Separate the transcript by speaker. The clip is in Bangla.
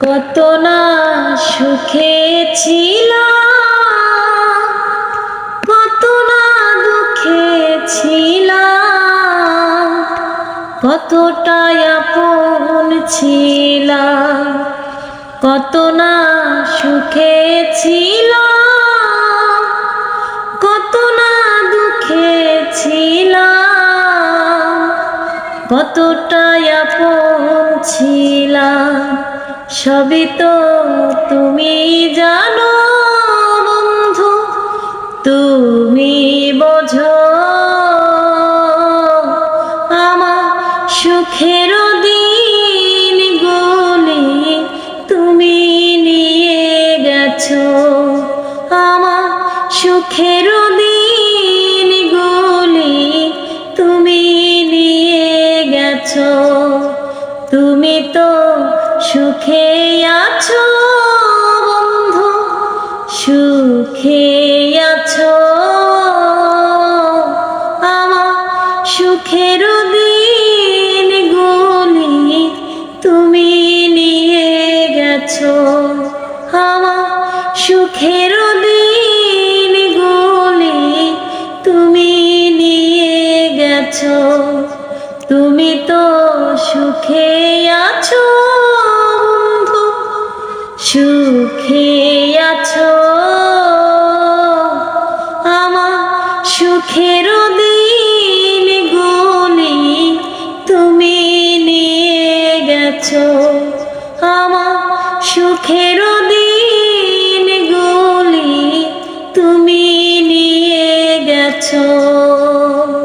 Speaker 1: কত না সুখে ছিলাম, কত না দুঃখে ছিলাম, কতটাই আপন ছিলাম, কত না সুখে ছিলাম, কত না দুঃখে ছিলাম, কতটাই আপন ছিলাম। সবই তো তুমি জানো বন্ধু, তুমি বোঝো আমার সুখের দিনগুলি তুমি নিয়ে গেছো, আমার সুখের দিনগুলি তুমি নিয়ে গেছো। তুমি তো সুখে আছো বন্ধু, সুখে আছো, আমার সুখের দিনগুলি তুমি নিয়ে গেছো, আমার সুখের দিনগুলি তুমি নিয়ে গেছো। তুমি তো সুখে আছো বন্ধু, সুখে